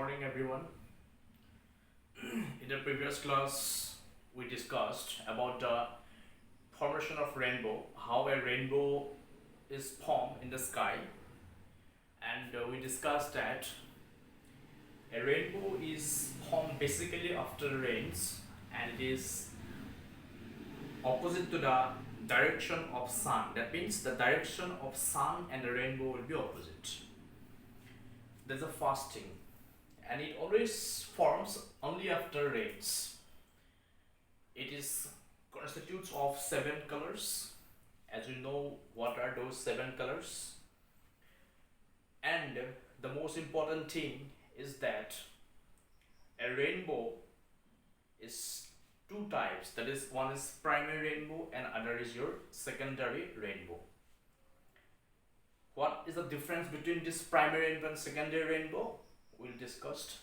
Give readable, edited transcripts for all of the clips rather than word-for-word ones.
morning, everyone. In the previous class, we discussed about the formation of rainbow, how a rainbow is formed in the sky, and we discussed that a rainbow is formed basically after rains, and it is opposite to the direction of sun. That means the direction of sun and the rainbow will be opposite. There's a first thing, and it always forms only after rains. It is constitutes of 7 colors. As you know, what are those 7 colors? And the most important thing is that a rainbow is two types. That is, one is primary rainbow and other is your secondary rainbow. What is the difference between this primary rainbow and secondary rainbow? We'll discuss.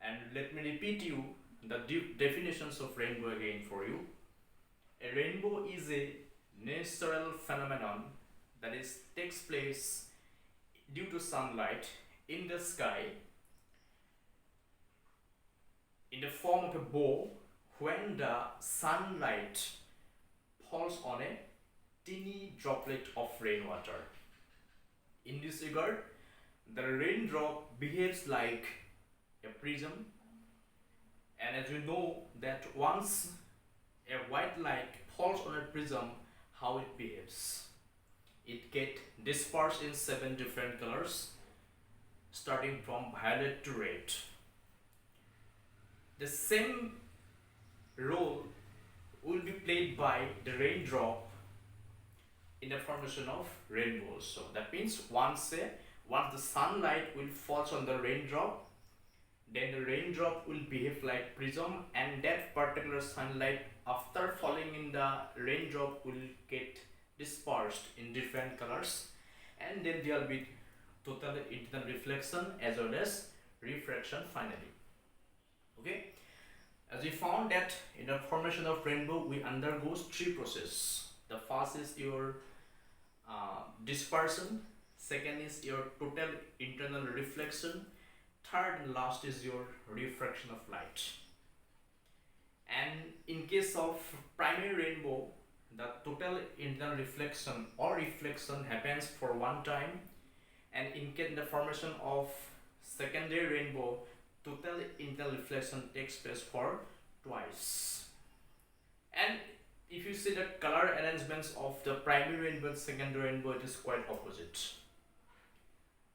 And let me repeat you the definitions of rainbow again for you. A rainbow is a natural phenomenon that takes place due to sunlight in the sky in the form of a bow when the sunlight falls on a teeny droplet of rainwater. In this regard, the raindrop behaves like a prism, and as you know that once a white light falls on a prism, how it behaves. It gets dispersed in 7 different colors, starting from violet to red. The same role will be played by the raindrop in the formation of rainbows. So that means once the sunlight will fall on the raindrop, then the raindrop will behave like prism, and that particular sunlight after falling in the raindrop will get dispersed in different colors, and then there will be total internal reflection as well as refraction finally. Okay, as we found that in the formation of rainbow we undergo 3 processes. The first is your dispersion, second is your total internal reflection, third and last is your refraction of light. And in case of primary rainbow, the total internal reflection or reflection happens for one time, and in case the formation of secondary rainbow, total internal reflection takes place for twice. And if you see the color arrangements of the primary rainbow and secondary rainbow, it is quite opposite.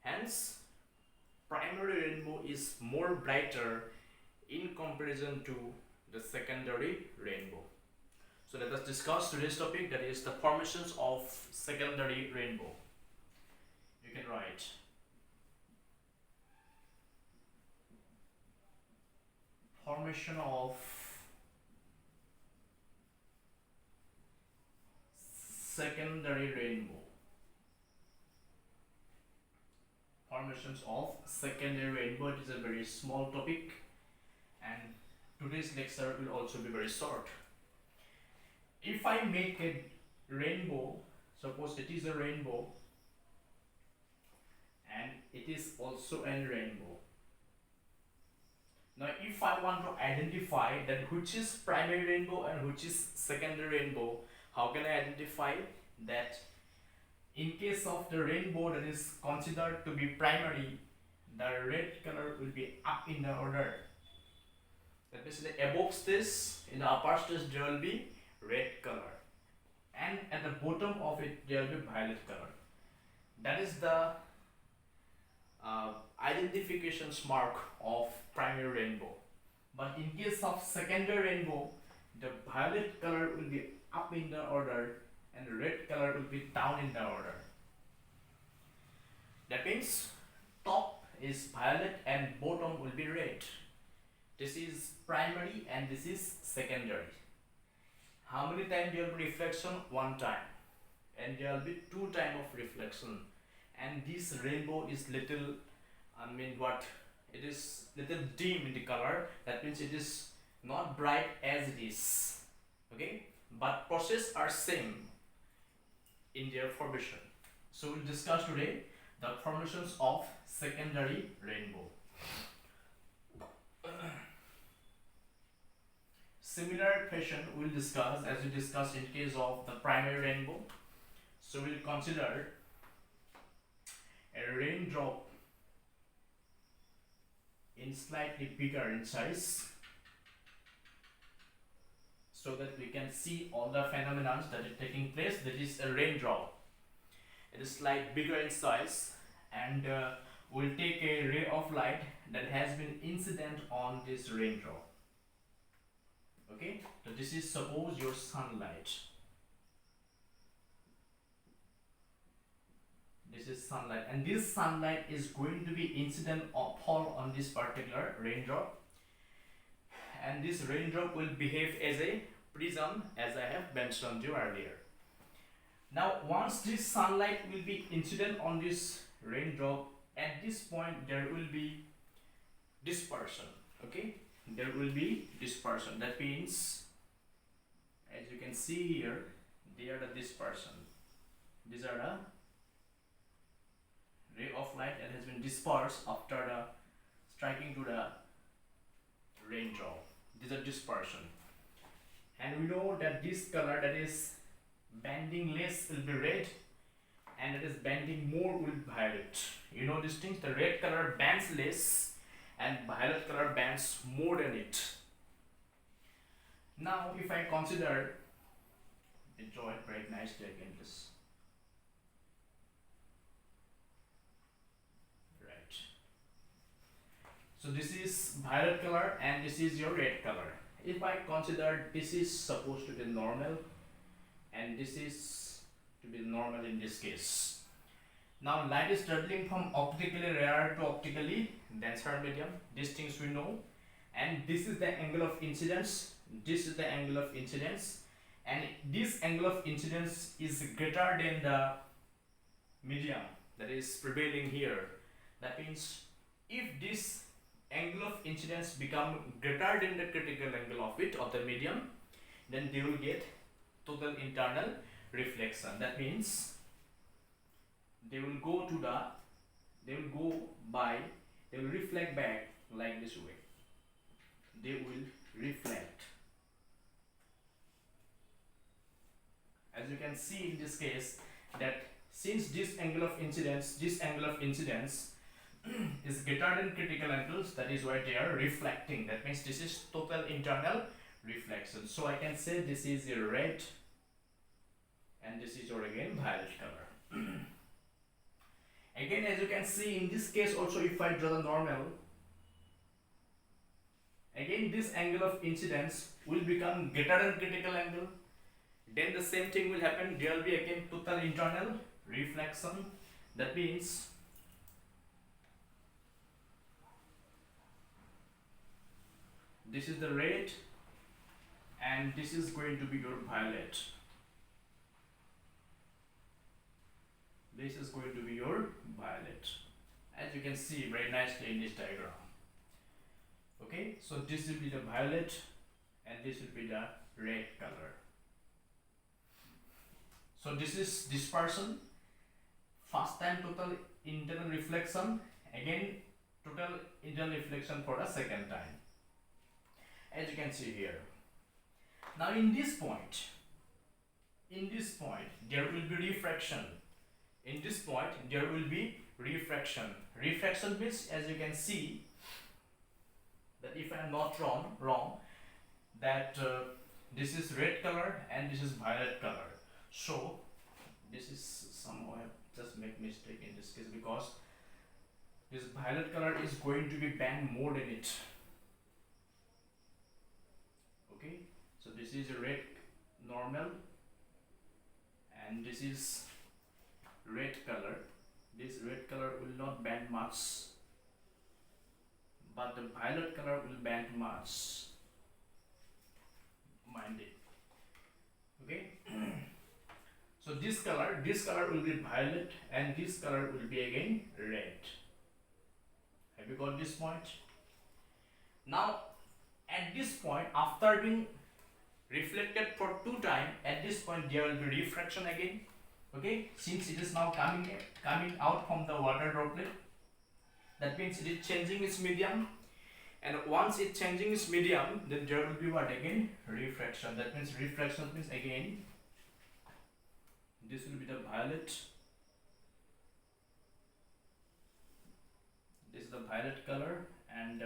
Hence, primary rainbow is more brighter in comparison to the secondary rainbow. So let us discuss today's topic, that is the formations of secondary rainbow. You can write formation of secondary rainbow. Formations of secondary rainbow. It is a very small topic, and today's lecture will also be very short. If I make a rainbow, suppose it is a rainbow and it is also a rainbow. Now if I want to identify that which is primary rainbow and which is secondary rainbow, how can I identify that? In case of the rainbow that is considered to be primary, the red color will be up in the order. That means above this, in the upper stage, there will be red color, and at the bottom of it there will be violet color. That is the identification mark of primary rainbow. But in case of secondary rainbow, the violet color will be up in the order and the red color will be down in the order. That means top is violet and bottom will be red. This is primary and this is secondary. How many times there will be reflection? One time. And there will be 2 times of reflection. And this rainbow is little, it is little dim in the color. That means it is not bright as it is. Okay? But process are same in their formation. So we'll discuss today the formations of secondary rainbow. Similar fashion we'll discuss as we discussed in case of the primary rainbow. So we'll consider a raindrop in slightly bigger in size so that we can see all the phenomena that is taking place. That is a raindrop. It is slightly bigger in size, and we'll take a ray of light that has been incident on this raindrop. Okay, so this is suppose your sunlight. This is sunlight, and this sunlight is going to be incident or fall on this particular raindrop, and this raindrop will behave as a prism, as I have mentioned you earlier. Now once this sunlight will be incident on this raindrop, at this point there will be dispersion. Okay, there will be dispersion. That means, as you can see here, they are the dispersion. These are the ray of light that has been dispersed after the striking to the raindrop. These are dispersion, and we know that this color that is bending less will be red, and it is bending more will be violet. You know these things. The red color bends less and violet color bends more than it. Now if I consider, draw it very nicely again, this. Right. So this is violet color and this is your red color. If I consider this is supposed to be normal and this is to be normal in this case. Now light is traveling from optically rare to optically denser medium. These things we know, and this is the angle of incidence. This is the angle of incidence, and this angle of incidence is greater than the medium that is prevailing here. That means if this angle of incidence become greater than the critical angle of it of the medium, then they will get total internal reflection. That means they will go to the, they will reflect back like this way. They will reflect. As you can see in this case, that since this angle of incidence is greater than critical angles, that is why they are reflecting. That means this is total internal reflection. So I can say this is a red and this is your again violet color. Again, as you can see in this case also, if I draw the normal, again this angle of incidence will become greater than critical angle. Then the same thing will happen. There will be again total internal reflection. That means this is the red and this is going to be your violet. This is going to be your violet, as you can see very nicely in this diagram. Okay, so this will be the violet and this will be the red color. So this is dispersion, first time total internal reflection, again total internal reflection for the second time, as you can see here. Now in this point there will be refraction. In this point there will be refraction. Refraction means, as you can see, that if I am not wrong, that this is red color and this is violet color. So this is somehow I just make mistake in this case, because this violet color is going to be bent more than it. Okay, so this is a red normal and this is red color. This red color will not bend much, but the violet color will bend much. Mind it. Okay. So this color will be violet and this color will be again red. Have you got this point? Now at this point, after being reflected for 2 times, at this point there will be refraction again. Okay, since it is now coming out from the water droplet, that means it is changing its medium, and once it changing its medium, then there will be what again? Refraction. That means refraction means again this will be the violet. This is the violet color, and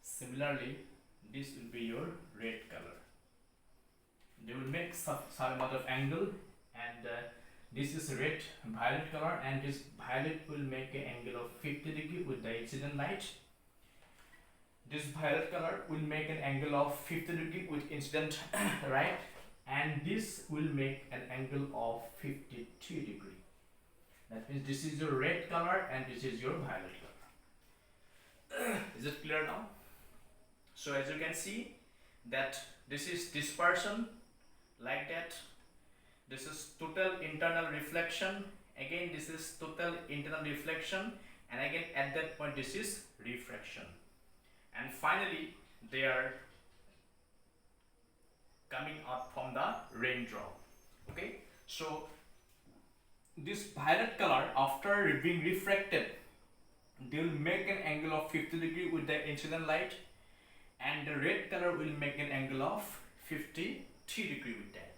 similarly this will be your red color. They will make some amount of angle, and this is red violet color, and this violet will make an angle of 50 degree with the incident light. This violet color will make an angle of 50 degree with incident right, and this will make an angle of 52 degree. That means this is your red color and this is your violet color. Is it clear now? So as you can see that this is dispersion like that. This is total internal reflection. Again this is total internal reflection, and again at that point this is refraction. And finally they are coming out from the raindrop. Okay, so this violet color after being refracted, they will make an angle of 50 degree with the incident light, and the red color will make an angle of 53 degree with that.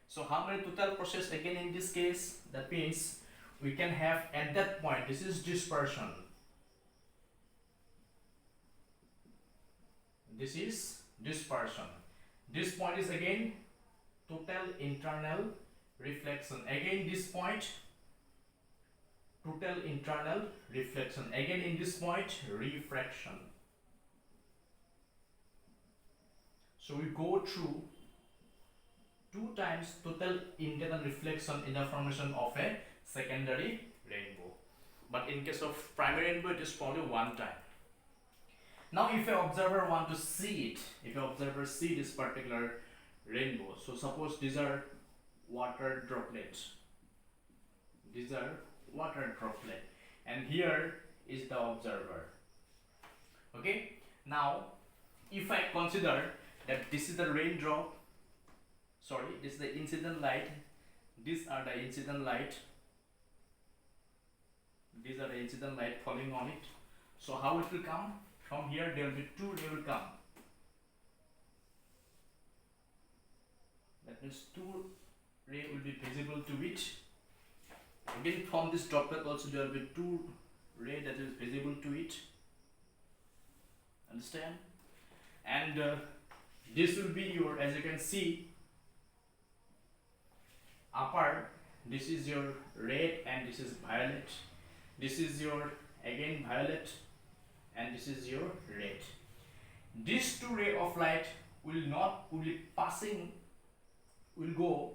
So how many total process again in this case? That means we can have at that point, this is dispersion, this is dispersion, this point is again total internal reflection, again this point total internal reflection, again in this point refraction. So we go through 2 times total internal reflection in the formation of a secondary rainbow, but in case of primary rainbow it is only 1 time. Now if an observer want to see it, if an observer see this particular rainbow, so suppose these are water droplets, these are water droplet, and here is the observer. Okay, now if I consider that this is the raindrop, sorry, this is the incident light, these are the incident light, these are the incident light falling on it. So how it will come? From here there will be 2 rays will come. That means 2 rays will be visible to it. Again from this droplet also there will be 2 rays that is visible to it. Understand? And this will be your, as you can see, upper, this is your red and this is violet. This is your again violet and this is your red. These 2 rays of light will be passing, will go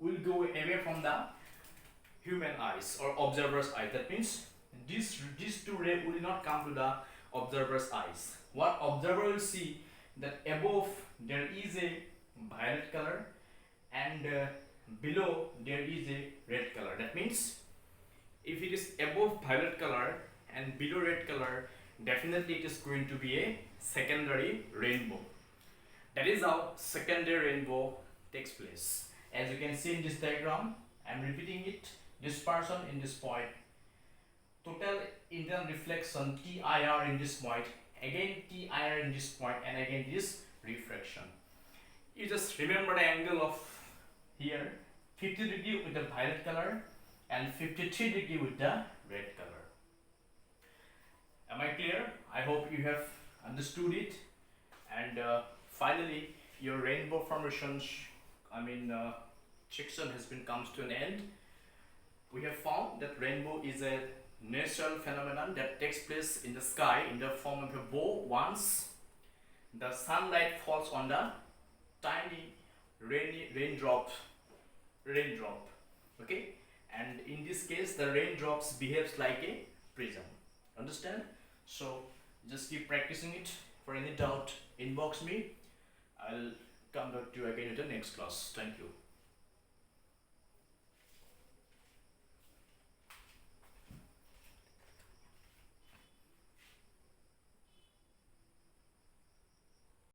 away from the human eyes or observer's eye. That means these 2 rays will not come to the observer's eyes. What observer will see that above there is a violet color and below there is a red color. That means if it is above violet color and below red color, definitely it is going to be a secondary rainbow. That is how secondary rainbow takes place. As you can see in this diagram, I am repeating it, dispersion in this point, total internal reflection TIR in this point, again TIR in this point, and again this refraction. You just remember the angle of here 50 degree with the violet color and 53 degree with the red color. Am I clear? I hope you have understood it. And finally your rainbow formation section has been comes to an end. We have found that rainbow is a natural phenomenon that takes place in the sky in the form of a bow once the sunlight falls on the tiny raindrop. Okay, and in this case the raindrops behaves like a prism. Understand? So just keep practicing it. For any doubt, inbox me. I'll come back to you again in the next class. Thank you.